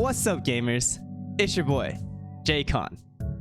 What's up, gamers? It's your boy, JKon.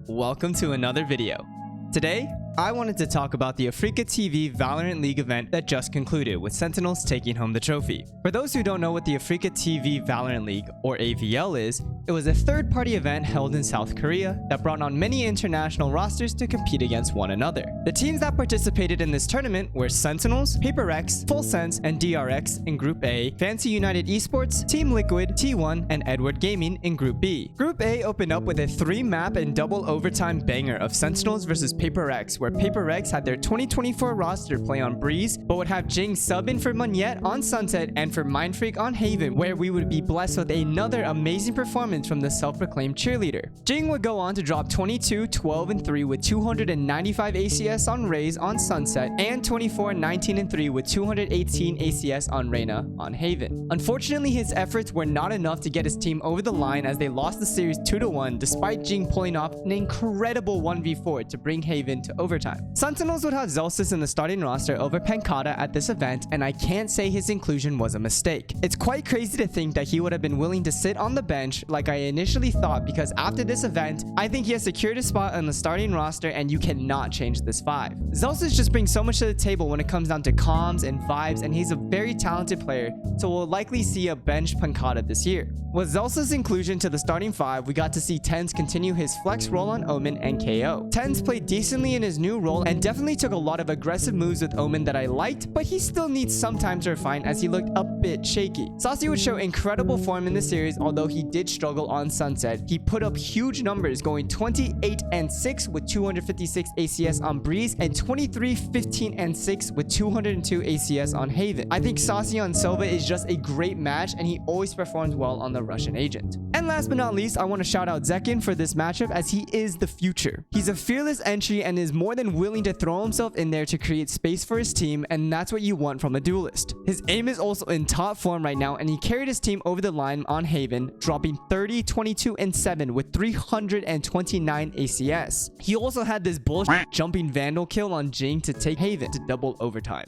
Welcome to another video. Today, I wanted to talk about the AfreecaTV Valorant League event that just concluded, with Sentinels taking home the trophy. For those who don't know what the AfreecaTV Valorant League, or AVL, is, it was a third-party event held in South Korea that brought on many international rosters to compete against one another. The teams that participated in this tournament were Sentinels, PaperX, Full Sense, and DRX in Group A, Fancy United Esports, Team Liquid, T1, and Edward Gaming in Group B. Group A opened up with a 3-map and double overtime banger of Sentinels versus PaperX, where PaperX had their 2024 roster play on Breeze, but would have Jing sub in for Monyet on Sunset and for Mindfreak on Haven, where we would be blessed with another amazing performance from the self-proclaimed cheerleader. Jing would go on to drop 22, 12, and 3 with 295 ACS on Raze on Sunset, and 24, 19, and 3 with 218 ACS on Reyna on Haven. Unfortunately, his efforts were not enough to get his team over the line, as they lost the series 2-1 despite Jing pulling off an incredible 1v4 to bring Haven to overtime. Sentinels would have Zellsis in the starting roster over Pancada at this event, and I can't say his inclusion was a mistake. It's quite crazy to think that he would have been willing to sit on the bench like I initially thought, because after this event, I think he has secured a spot on the starting roster and you cannot change this 5. Zellsis just brings so much to the table when it comes down to comms and vibes, and he's a very talented player, so we'll likely see a bench Pancada this year. With Zellsis' inclusion to the starting 5, we got to see Tens continue his flex role on Omen and KO. Tens played decently in his new role and definitely took a lot of aggressive moves with Omen that I liked, but he still needs some time to refine as he looked a bit shaky. Saucy would show incredible form in the series, although he did struggle on Sunset. He put up huge numbers, going 28 and 6 with 256 ACS on Breeze and 23, 15, and 6 with 202 ACS on Haven. I think Saucy on Sova is just a great match, and he always performs well on the Russian agent. And last but not least, I want to shout out JKon for this matchup, as he is the future. He's a fearless entry and is more than willing to throw himself in there to create space for his team, and that's what you want from a duelist. His aim is also in top form right now, and he carried his team over the line on Haven, dropping 30, 22, and 7 with 329 ACS. He also had this bullshit jumping Vandal kill on Jing to take Haven to double overtime.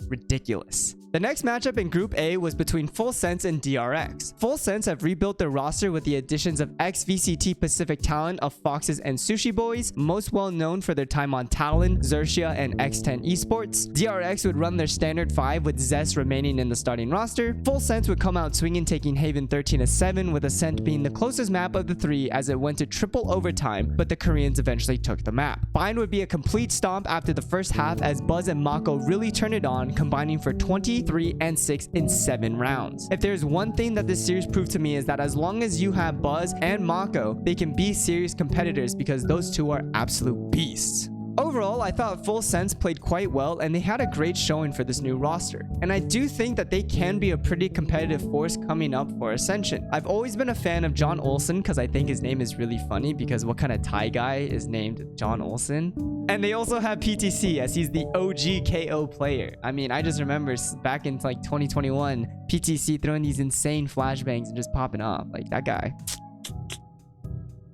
Ridiculous. The next matchup in Group A was between Full Sense and DRX. Full Sense have rebuilt their roster with the additions of ex-VCT Pacific talent of Foxes and Sushi Boys, most well known for their time on Talon, Xerxia, and X10 Esports. DRX would run their standard 5 with Zest remaining in the starting roster. Full Sense would come out swinging, taking Haven 13-7, with Ascent being the closest map of the 3 as it went to triple overtime, but the Koreans eventually took the map. Bind would be a complete stomp after the first half, as Buzz and Mako really turned it on, combining for 23 and 6 in 7 rounds. If there's one thing that this series proved to me, is that as long as you have Buzz and Mako, they can be serious competitors, because those two are absolute beasts. Overall, I thought Full Sense played quite well, and they had a great showing for this new roster. And I do think that they can be a pretty competitive force coming up for Ascension. I've always been a fan of John Olsen, because I think his name is really funny, because what kind of Thai guy is named John Olsen? And they also have PTC, as he's the OG KO player. I mean, I just remember back in like 2021, PTC throwing these insane flashbangs and just popping off. Like, that guy.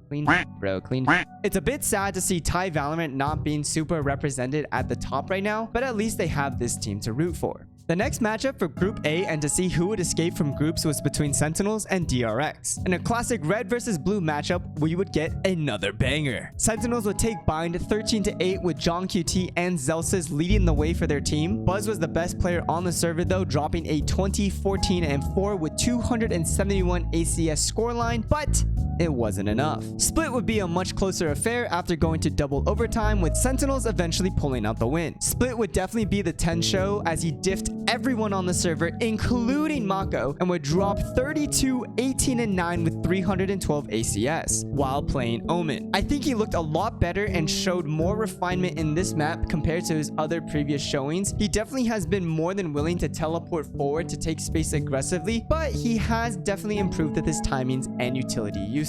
Clean, bro, clean. It's a bit sad to see Thai Valorant not being super represented at the top right now, but at least they have this team to root for. The next matchup for Group A, and to see who would escape from groups, was between Sentinels and DRX. In a classic red versus blue matchup, we would get another banger. Sentinels would take Bind 13-8 with John QT and Zellsis leading the way for their team. Buzz was the best player on the server though, dropping a 20, 14, and 4 with 271 ACS scoreline, but it wasn't enough. Split would be a much closer affair after going to double overtime, with Sentinels eventually pulling out the win. Split would definitely be the 10 show, as he diffed everyone on the server, including Mako, and would drop 32, 18, and 9 with 312 ACS while playing Omen. I think he looked a lot better and showed more refinement in this map compared to his other previous showings. He definitely has been more than willing to teleport forward to take space aggressively, but he has definitely improved with his timings and utility usage.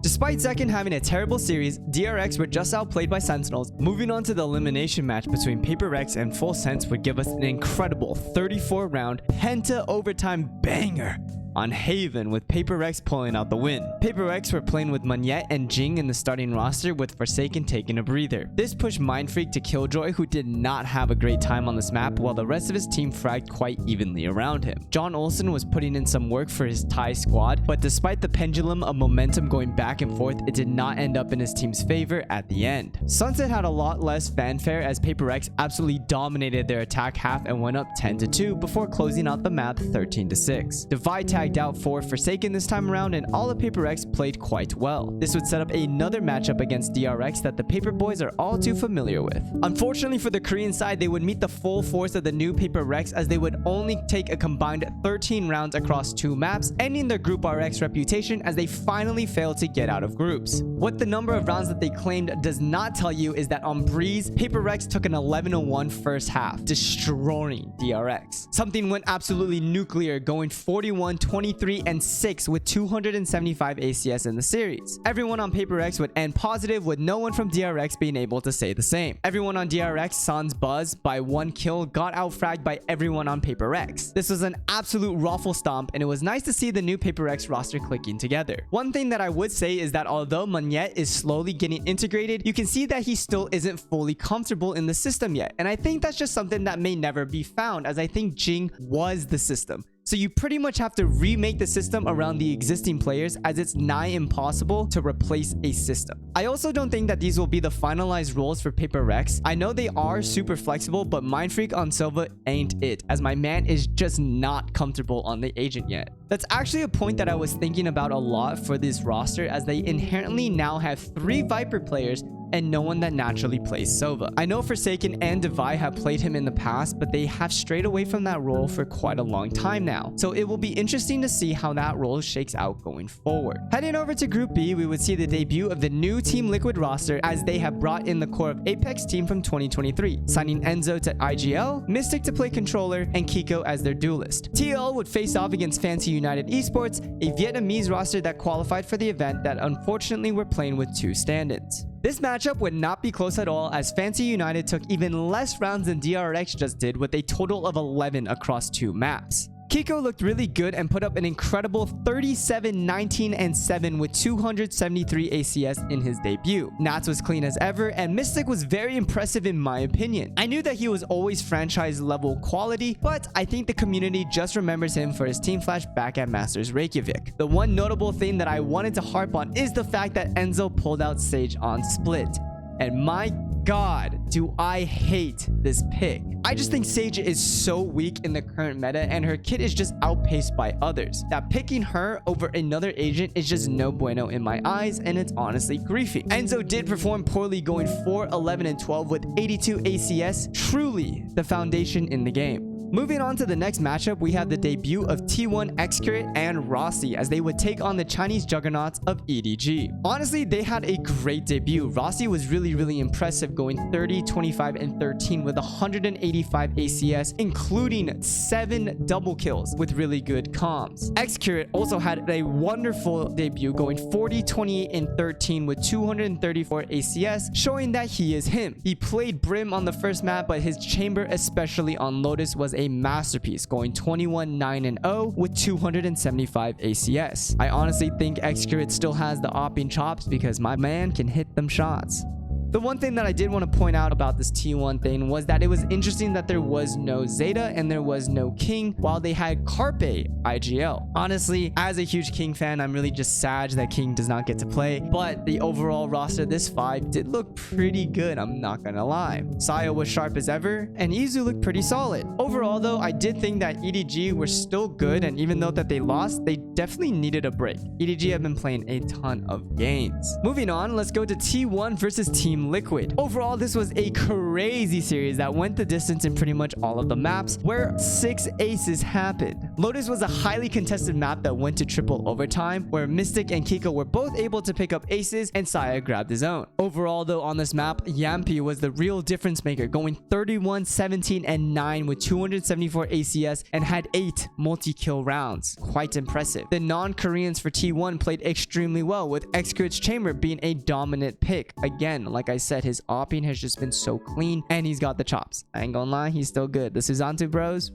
Despite JKon having a terrible series, DRX were just outplayed by Sentinels. Moving on to the elimination match between PaperX and Full Sense would give us an incredible 34-round penta overtime banger on Haven, with Paper Rex pulling out the win. Paper Rex were playing with Monyet and Jing in the starting roster, with Forsaken taking a breather. This pushed Mindfreak to Killjoy, who did not have a great time on this map, while the rest of his team fragged quite evenly around him. John Olsen was putting in some work for his Thai squad, but despite the pendulum of momentum going back and forth, it did not end up in his team's favor at the end. Sunset had a lot less fanfare as Paper Rex absolutely dominated their attack half and went up 10-2 before closing out the map 13-6. Divide tagged out for Forsaken this time around, and all of Paper Rex played quite well. This would set up another matchup against DRX that the Paper Boys are all too familiar with. Unfortunately for the Korean side, they would meet the full force of the new Paper Rex as they would only take a combined 13 rounds across 2 maps, ending their Group RX reputation as they finally failed to get out of groups. What the number of rounds that they claimed does not tell you is that on Breeze, Paper Rex took an 11-1 first half, destroying DRX. Something went absolutely nuclear, going 41, 23, and 6 with 275 ACS in the series. Everyone on Paper Rex would end positive, with no one from DRX being able to say the same. Everyone on DRX sans buzz by 1 kill, got outfragged by everyone on Paper Rex. This was an absolute raffle stomp, and it was nice to see the new Paper Rex roster clicking together. One thing that I would say is that although Monyet is slowly getting integrated, you can see that he still isn't fully comfortable in the system yet, and I think that's just something that may never be found, as I think Jing was the system. So you pretty much have to remake the system around the existing players, as it's nigh impossible to replace a system. I also don't think that these will be the finalized roles for Paper Rex. I know they are super flexible, but Mindfreak on Silva ain't it, as my man is just not comfortable on the agent yet. That's actually a point that I was thinking about a lot for this roster, as they inherently now have 3 Viper players and no one that naturally plays Sova. I know Forsaken and Divide have played him in the past, but they have strayed away from that role for quite a long time now. So it will be interesting to see how that role shakes out going forward. Heading over to Group B, we would see the debut of the new Team Liquid roster, as they have brought in the core of Apex team from 2023, signing Enzo to IGL, Mystic to play controller, and Kiko as their duelist. TL would face off against Fancy United Esports, a Vietnamese roster that qualified for the event that unfortunately were playing with 2 stand-ins. This matchup would not be close at all, as Fancy United took even less rounds than DRX just did, with a total of 11 across 2 maps. Kiko looked really good and put up an incredible 37, 19, and 7 with 273 ACS in his debut. Nats was clean as ever, and Mystic was very impressive in my opinion. I knew that he was always franchise level quality, but I think the community just remembers him for his team flash back at Masters Reykjavik. The one notable thing that I wanted to harp on is the fact that Enzo pulled out Sage on Split. And my God, do I hate this pick. I just think Sage is so weak in the current meta, and her kit is just outpaced by others, that picking her over another agent is just no bueno in my eyes, and it's honestly griefing. Enzo did perform poorly, going 4, 11, and 12 with 82 ACS, truly the foundation in the game. Moving on to the next matchup, we have the debut of T1 Xcurate and Rossi, as they would take on the Chinese juggernauts of EDG. Honestly, they had a great debut. Rossi was really impressive, going 30, 25, and 13 with 185 ACS, including 7 double kills with really good comms. Xcurate also had a wonderful debut, going 40, 28, and 13 with 234 ACS, showing that he is him. He played Brim on the first map, but his chamber, especially on Lotus, was a masterpiece, going 21, 9, and 0 with 275 ACS. I honestly think Xcurate still has the opping chops, because my man can hit them shots. The one thing that I did want to point out about this T1 thing was that it was interesting that there was no Zeta and there was no King, while they had Carpe IGL. Honestly, as a huge King fan, I'm really just sad that King does not get to play, but the overall roster this 5 did look pretty good, I'm not gonna lie. Saya was sharp as ever, and Izu looked pretty solid. Overall though, I did think that EDG were still good, and even though that they lost, they definitely needed a break. EDG have been playing a ton of games. Moving on, let's go to T1 versus Team Liquid. Overall, this was a crazy series that went the distance in pretty much all of the maps, where 6 aces happened. Lotus was a highly contested map that went to triple overtime, where Mystic and Kiko were both able to pick up aces, and Saya grabbed his own. Overall though, on this map, Yampi was the real difference maker, going 31, 17, and 9 with 274 ACS, and had 8 multi-kill rounds. Quite impressive. The non-Koreans for T1 played extremely well, with Xcurate's chamber being a dominant pick. Again, like I said, his opping has just been so clean, and he's got the chops. I ain't gonna lie, he's still good. The Suzantu bros,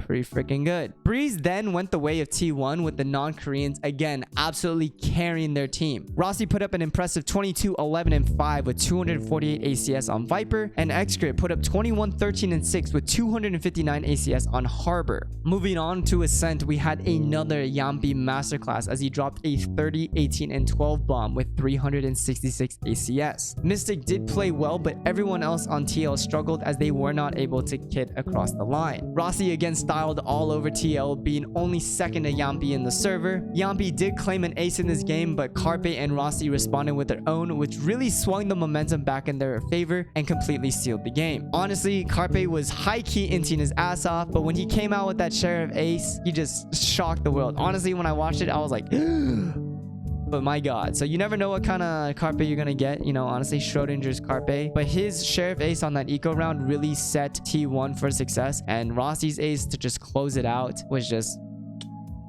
pretty freaking good. Breeze then went the way of T1 with the non-Koreans again absolutely carrying their team. Rossi put up an impressive 22, 11, and 5 with 248 ACS on Viper, and Xgrid put up 21, 13, and 6 with 259 ACS on Harbor. Moving on to Ascent, we had another Yampi masterclass as he dropped a 30, 18, and 12 bomb with 366 ACS. Mystic did play well, but everyone else on TL struggled as they were not able to kit across the line. Rossi again styled all over TL, being only second to Yampi in the server. Yampi did claim an ace in this game, but Carpe and Rossi responded with their own, which really swung the momentum back in their favor and completely sealed the game. Honestly, Carpe was high-key inting his ass off, but when he came out with that Sheriff ace, he just shocked the world. Honestly, when I watched it, I was like, but my god. So you never know what kind of Carpe you're gonna get. You know, honestly, Schrodinger's Carpe. But his Sheriff ace on that eco round really set T1 for success. And Rossi's ace to just close it out was just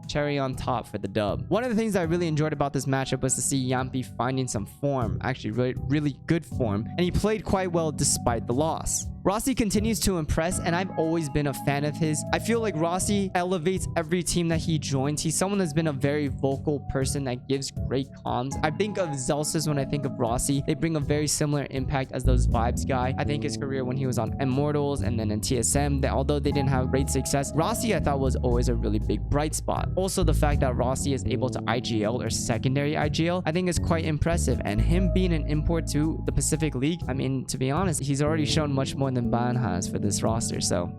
cherry on top for the dub. One of the things I really enjoyed about this matchup was to see Yampi finding some form. Actually, really good form. And he played quite well despite the loss. Rossi continues to impress, and I've always been a fan of his. I feel like Rossi elevates every team that he joins. He's someone that's been a very vocal person that gives great comms. I think of Zellsis when I think of Rossi. They bring a very similar impact as those vibes guy. I think his career when he was on Immortals and then in TSM, that although they didn't have great success, Rossi I thought was always a really big bright spot. Also, the fact that Rossi is able to IGL or secondary IGL, I think is quite impressive. And him being an import to the Pacific League, I mean, to be honest, he's already shown much more than Ban has for this roster. So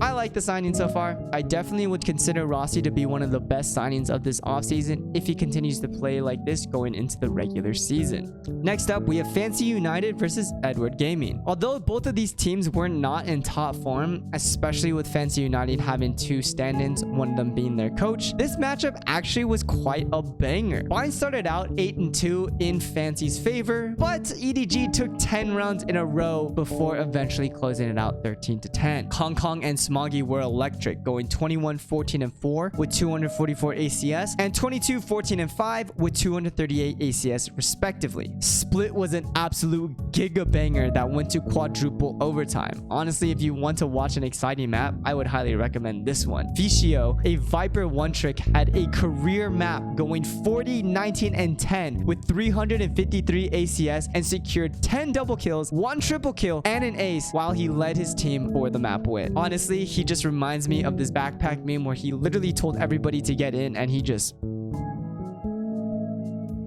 I like the signing so far. I definitely would consider Rossi to be one of the best signings of this offseason if he continues to play like this going into the regular season. Next up, we have Fancy United versus Edward Gaming. Although both of these teams were not in top form, especially with Fancy United having two stand-ins, one of them being their coach, this matchup actually was quite a banger. Bind started out 8-2 in Fancy's favor, but EDG took 10 rounds in a row before eventually closing it out 13-10. Kong and Smoggy were electric, going 21, 14, and 4 with 244 ACS and 22, 14, and 5 with 238 ACS respectively. Split was an absolute giga banger that went to quadruple overtime. Honestly, if you want to watch an exciting map, I would highly recommend this one. Fischio, a Viper one trick, had a career map going 40, 19, and 10 with 353 ACS and secured 10 double kills, 1 triple kill, and an ace while he led his team for the map win. Honestly, he just reminds me of this backpack meme where he literally told everybody to get in and he just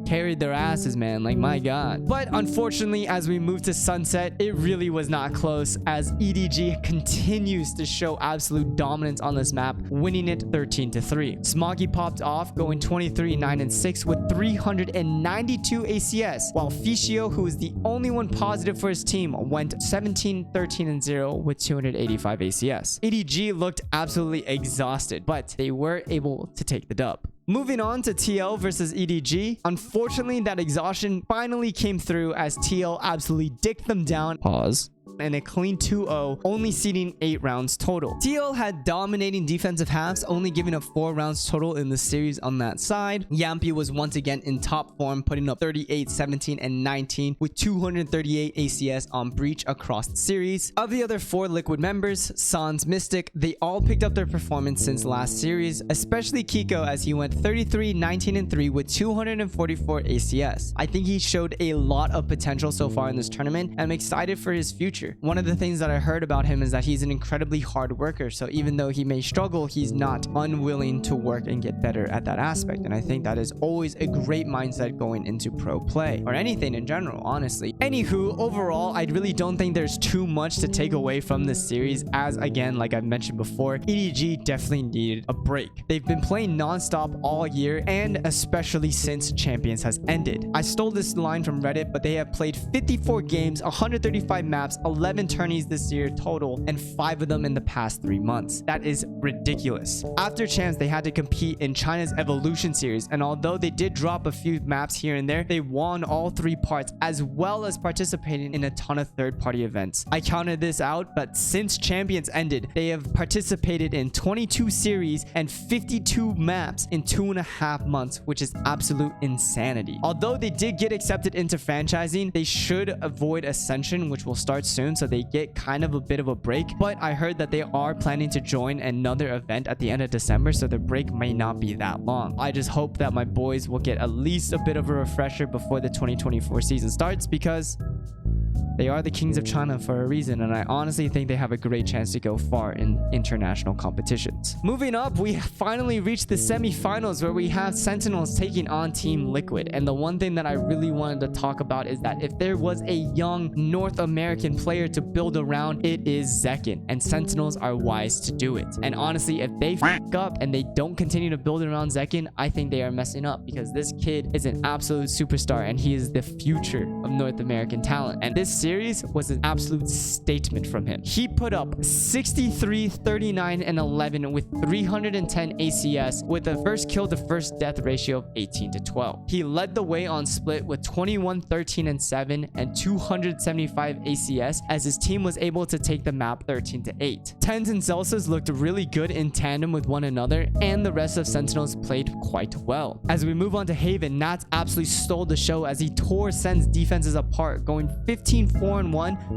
carried their asses, man. Like, my god. But unfortunately, as we move to Sunset, it really was not close as EDG continues to show absolute dominance on this map, winning it 13-3. Smoggy popped off, going 23, 9, and 6 with 392 ACS, while Fischio, who is the only one positive for his team, went 17, 13, and 0 with 285 ACS. EDG looked absolutely exhausted, but they were able to take the dub. Moving on to TL versus EDG. Unfortunately, that exhaustion finally came through as TL absolutely dicked them down. Pause. And a clean 2-0, only ceding 8 rounds total. TL had dominating defensive halves, only giving up 4 rounds total in the series on that side. Yampi was once again in top form, putting up 38, 17, and 19 with 238 ACS on Breach across the series. Of the other 4 Liquid members, Sans, Mystic, they all picked up their performance since last series, especially Kiko as he went 33, 19, and 3 with 244 ACS. I think he showed a lot of potential so far in this tournament, and I'm excited for his future. One of the things that I heard about him is that he's an incredibly hard worker, so even though he may struggle, he's not unwilling to work and get better at that aspect, and I think that is always a great mindset going into pro play, or anything in general, honestly. Anywho, overall, I really don't think there's too much to take away from this series, as again, like I've mentioned before, EDG definitely needed a break. They've been playing non-stop all year, and especially since Champions has ended. I stole this line from Reddit, but they have played 54 games, 135 maps, 11 tourneys this year total, and 5 of them in the past 3 months. That is ridiculous. After Champs, they had to compete in China's Evolution series, and although they did drop a few maps here and there, they won all 3 parts, as well as participating in a ton of third-party events. I counted this out, but since Champions ended, they have participated in 22 series and 52 maps in 2.5 months, which is absolute insanity. Although they did get accepted into franchising, they should avoid Ascension, which will start soon, soon, so they get kind of a bit of a break. But I heard that they are planning to join another event at the end of December, so the break may not be that long. I just hope that my boys will get at least a bit of a refresher before the 2024 season starts, because they are the kings of China for a reason, and I honestly think they have a great chance to go far in international competitions. Moving up, we finally reached the semifinals, where we have Sentinels taking on Team Liquid. And the one thing that I really wanted to talk about is that if there was a young North American player to build around, it is JKon, and Sentinels are wise to do it. And honestly, if they fuck up and they don't continue to build around JKon, I think they are messing up, because this kid is an absolute superstar and he is the future of North American talent. And this series was an absolute statement from him. He put up 63, 39, and 11 with 310 ACS with a first kill to first death ratio of 18-12. He led the way on split with 21, 13, and 7 and 275 ACS, as his team was able to take the map 13-8. Tens and Zellsis looked really good in tandem with one another, and the rest of Sentinels played quite well. As we move on to Haven, Nats absolutely stole the show as he tore Sen's defenses apart, going 15-4-1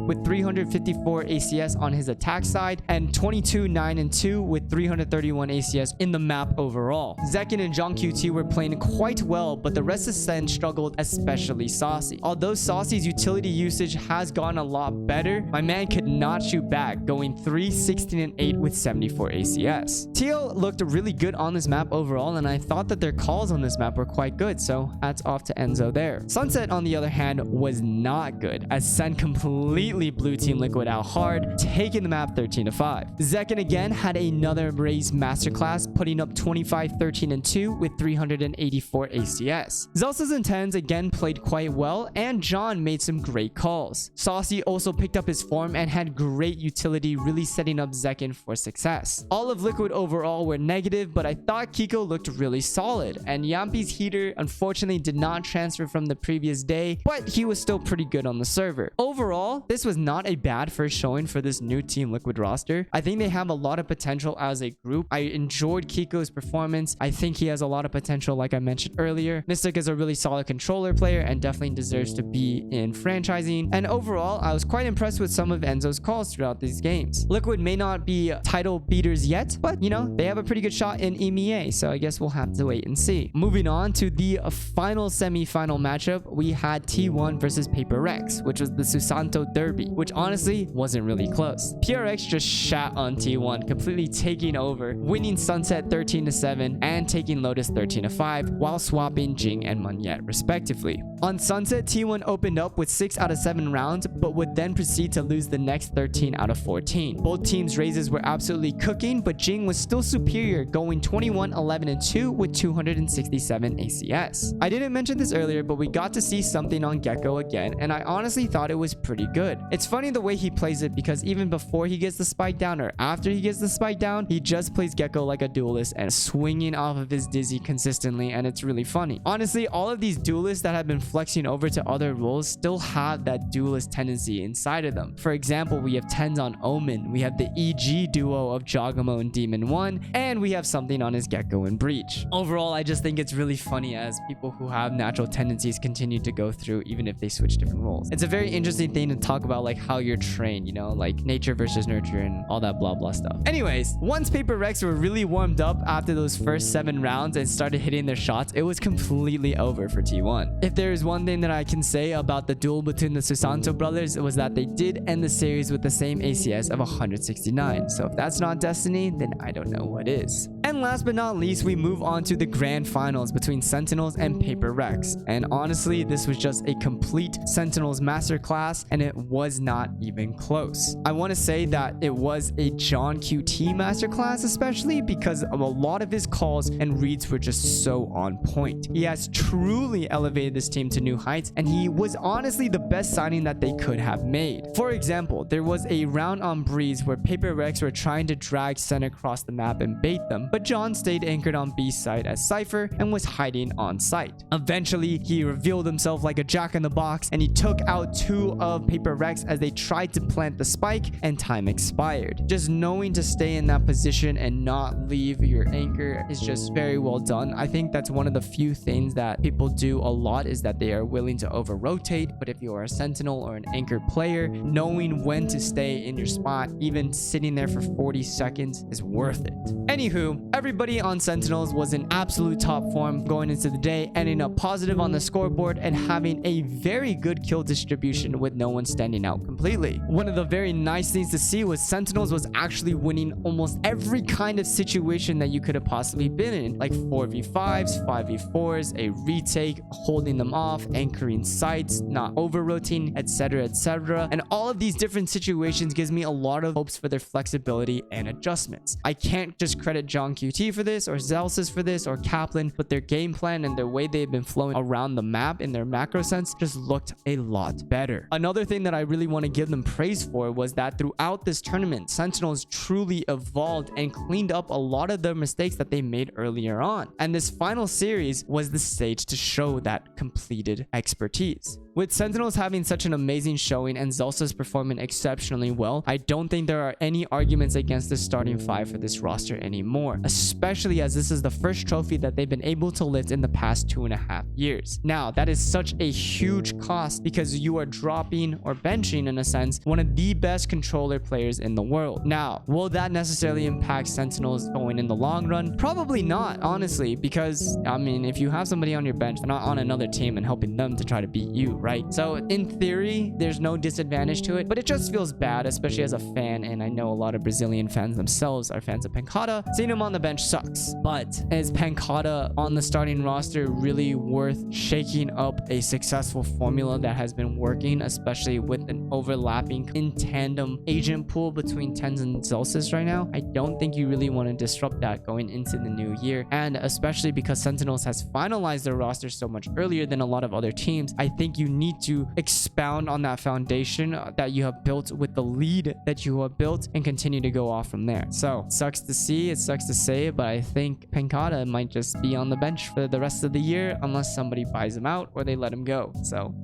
with 354 ACS on his attack side and 22-9-2 with 331 ACS in the map overall. JKon and JKon were playing quite well, but the rest of Sen struggled, especially Saucy. Although Saucy's utility usage has gotten a lot better, my man could not shoot back, going 3, 16, and 8 with 74 ACS. TL looked really good on this map overall, and I thought that their calls on this map were quite good, so hats off to Enzo there. Sunset, on the other hand, was not good, as Sen completely blew Team Liquid out hard, taking the map 13-5. JKon again had another Raze masterclass, putting up 25, 13, and 2 with 384 ACS. Zellsis and Tens again played quite well, and John made some great calls. Saucy also picked up his form and had great utility, really setting up JKon for success. All of Liquid overall were negative, but I thought Kiko looked really solid, and Yampi's heater unfortunately did not transfer from the previous day, but he was still pretty good on the server. Overall, this was not a bad first showing for this new Team Liquid roster. I think they have a lot of potential as a group. I enjoyed Kiko's performance. I think he has a lot of potential, like I mentioned earlier. Mystic is a really solid controller player and definitely deserves to be in franchising. And overall, I was quite impressed with some of Enzo's calls throughout these games. Liquid may not be title beaters yet, but you know, they have a pretty good shot in EMEA, so I guess we'll have to wait and see. Moving on to the final semi-final matchup, we had T1 versus Paper Rex, which was the Susanto Derby, which honestly wasn't really close. PRX just shat on T1, completely taking over, winning Sunset 13-7 and taking Lotus 13-5 while swapping Jing and Monyet respectively. On Sunset, T1 opened up with 6 out of 7 rounds, but would then proceed to lose the next 13 out of 14. Both teams' raises were absolutely cooking, but Jing was still superior, going 21, 11, and 2 with 267 ACS. I didn't mention this earlier, but we got to see something on JKon again, and I honestly thought it was pretty good. It's funny the way he plays it, because even before he gets the spike down or after he gets the spike down, he just plays JKon like a duelist and swinging off of his dizzy consistently, and it's really funny. Honestly, all of these duelists that have been flexing over to other roles still have that duelist tendency inside of them. For example, we have Tens on Omen, we have the EG duo of Jogamo and Demon 1, and we have something on his JKon and Breach. Overall, I just think it's really funny as people who have natural tendencies continue to go through even if they switch different roles. It's a very interesting thing to talk about, like how you're trained, you know, like nature versus nurture and all that blah blah stuff. Anyways, once Paper Rex were really warmed up after those first 7 rounds and started hitting their shots, it was completely over for T1. If there is one thing that I can say about the duel between the Susanto brothers, it was that they did end the series with the same ACS of 169. So if that's not destiny, then I don't know what is. And last but not least, we move on to the grand finals between Sentinels and Paper Rex. And honestly, this was just a complete Sentinels masterclass, and it was not even close. I want to say that it was a John QT masterclass, especially because a lot of his calls and reads were just so on point. He has truly elevated this team to new heights, and he was honestly the best signing that they could have made. For example, there was a round on Breeze where Paper Rex were trying to drag Sen across the map and bait them, but but John stayed anchored on B site as Cypher and was hiding on site. Eventually, he revealed himself like a jack-in-the-box and he took out 2 of Paper Rex as they tried to plant the spike and time expired. Just knowing to stay in that position and not leave your anchor is just very well done. I think that's one of the few things that people do a lot, is that they are willing to over-rotate, but if you are a Sentinel or an anchor player, knowing when to stay in your spot, even sitting there for 40 seconds, is worth it. Anywho, everybody on Sentinels was in absolute top form going into the day, ending up positive on the scoreboard and having a very good kill distribution with no one standing out completely. One of the very nice things to see was Sentinels was actually winning almost every kind of situation that you could have possibly been in, like 4v5s, 5v4s, a retake, holding them off, anchoring sites, not over-rotating, etc, etc. And all of these different situations gives me a lot of hopes for their flexibility and adjustments. I can't just credit John QT for this, or Zellsis for this, or Kaplan, but their game plan and the way they've been flowing around the map in their macro sense just looked a lot better. Another thing that I really want to give them praise for was that throughout this tournament, Sentinels truly evolved and cleaned up a lot of the mistakes that they made earlier on. And this final series was the stage to show that completed expertise. With Sentinels having such an amazing showing and Zellsis performing exceptionally well, I don't think there are any arguments against the starting 5 for this roster anymore, especially as this is the first trophy that they've been able to lift in the past 2.5 years. Now, that is such a huge cost because you are dropping or benching, in a sense, one of the best controller players in the world. Now, will that necessarily impact Sentinels going in the long run? Probably not, honestly, because, I mean, if you have somebody on your bench, they're not on another team and helping them to try to beat you, right? So in theory, there's no disadvantage to it, but it just feels bad, especially as a fan. And I know a lot of Brazilian fans themselves are fans of Pancada. Seeing him on the bench sucks, but is Pancada on the starting roster really worth shaking up a successful formula that has been working, especially with an overlapping in tandem agent pool between Tens and Zellsis right now? I don't think you really want to disrupt that going into the new year, and especially because Sentinels has finalized their roster so much earlier than a lot of other teams. I think you need to expound on that foundation that you have built with the lead that you have built and continue to go off from there. So it sucks to see, it sucks to say, but I think Pancada might just be on the bench for the rest of the year unless somebody buys him out or they let him go. So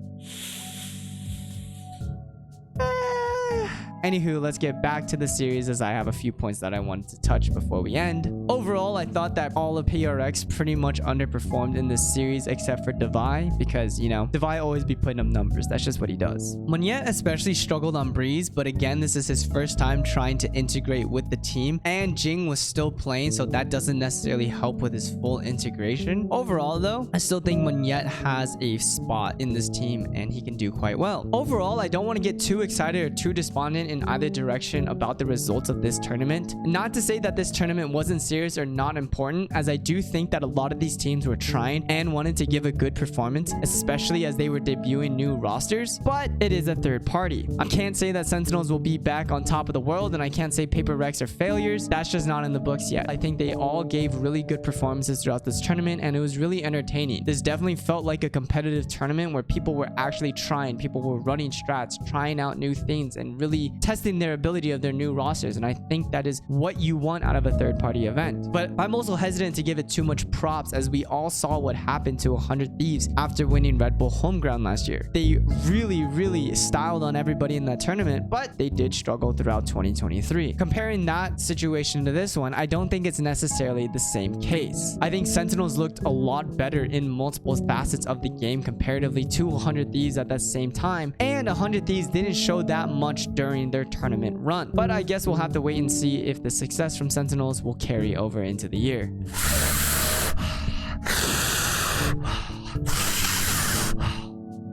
anywho, let's get back to the series as I have a few points that I wanted to touch before we end. Overall, I thought that all of PRX pretty much underperformed in this series except for Devi, because, you know, Devi always be putting up numbers. That's just what he does. Monyet especially struggled on Breeze, but again, this is his first time trying to integrate with the team, and Jing was still playing, so that doesn't necessarily help with his full integration. Overall, though, I still think Monyet has a spot in this team, and he can do quite well. Overall, I don't want to get too excited or too despondent in either direction about the results of this tournament. Not to say that this tournament wasn't serious or not important, as I do think that a lot of these teams were trying and wanted to give a good performance, especially as they were debuting new rosters, but it is a third party. I can't say that Sentinels will be back on top of the world, and I can't say Paper Rex are failures. That's just not in the books yet. I think they all gave really good performances throughout this tournament, and it was really entertaining. This definitely felt like a competitive tournament where people were actually trying, people were running strats, trying out new things, and really testing their ability of their new rosters. And I think that is what you want out of a third-party event. But I'm also hesitant to give it too much props, as we all saw what happened to 100 Thieves after winning Red Bull Homeground last year. They really styled on everybody in that tournament, but they did struggle throughout 2023. Comparing that situation to this one, I don't think it's necessarily the same case. I think Sentinels looked a lot better in multiple facets of the game comparatively to 100 Thieves at that same time, and 100 Thieves didn't show that much during their tournament run. But I guess we'll have to wait and see if the success from Sentinels will carry over into the year.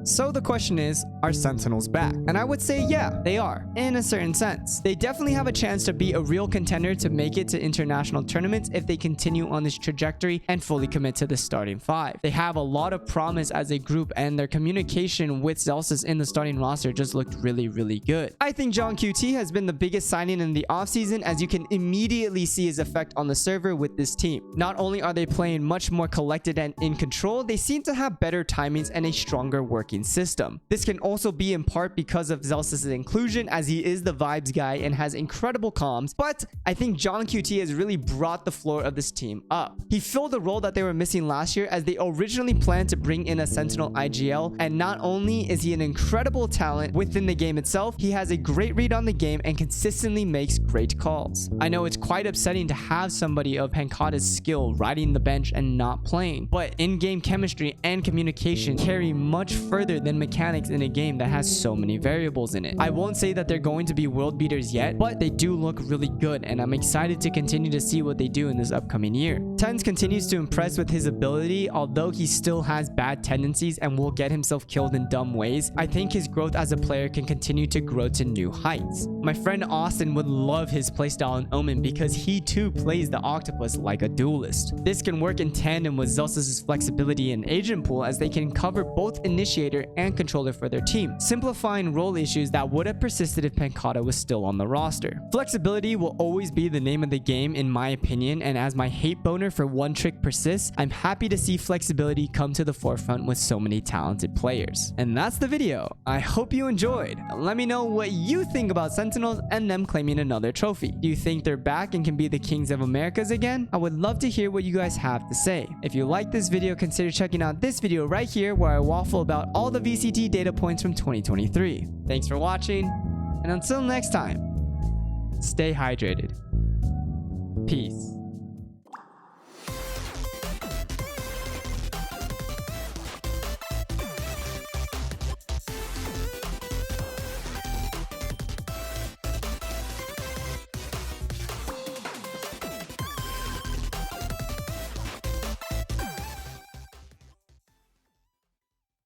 So the question is, are Sentinels back? And I would say, yeah, they are, in a certain sense. They definitely have a chance to be a real contender to make it to international tournaments if they continue on this trajectory and fully commit to the starting 5. They have a lot of promise as a group, and their communication with Zellsis in the starting roster just looked really good. I think John QT has been the biggest signing in the offseason, as you can immediately see his effect on the server with this team. Not only are they playing much more collected and in control, they seem to have better timings and a stronger working main system. This can also be in part because of Zellsis' inclusion, as he is the vibes guy and has incredible comms, but I think John QT has really brought the floor of this team up. He filled the role that they were missing last year, as they originally planned to bring in a Sentinel IGL, and not only is he an incredible talent within the game itself, he has a great read on the game and consistently makes great calls. I know it's quite upsetting to have somebody of Pancada's skill riding the bench and not playing, but in-game chemistry and communication carry much further than mechanics in a game that has so many variables in it. I won't say that they're going to be world beaters yet, but they do look really good, and I'm excited to continue to see what they do in this upcoming year. Tens continues to impress with his ability, although he still has bad tendencies and will get himself killed in dumb ways. I think his growth as a player can continue to grow to new heights. My friend Austin would love his playstyle in Omen because he too plays the octopus like a duelist. This can work in tandem with Zellsis' flexibility and agent pool, as they can cover both initiator and controller for their team, simplifying role issues that would have persisted if Pancada was still on the roster. Flexibility will always be the name of the game in my opinion, and as my hate boner for one trick persists, I'm happy to see flexibility come to the forefront with so many talented players. And that's the video. I hope you enjoyed. Let me know what you think about Sentinels and them claiming another trophy. Do you think they're back and can be the kings of Americas again? I would love to hear what you guys have to say. If you like this video, consider checking out this video right here where I waffle about all the VCT data points from 2023. Thanks for watching, and until next time, stay hydrated. Peace.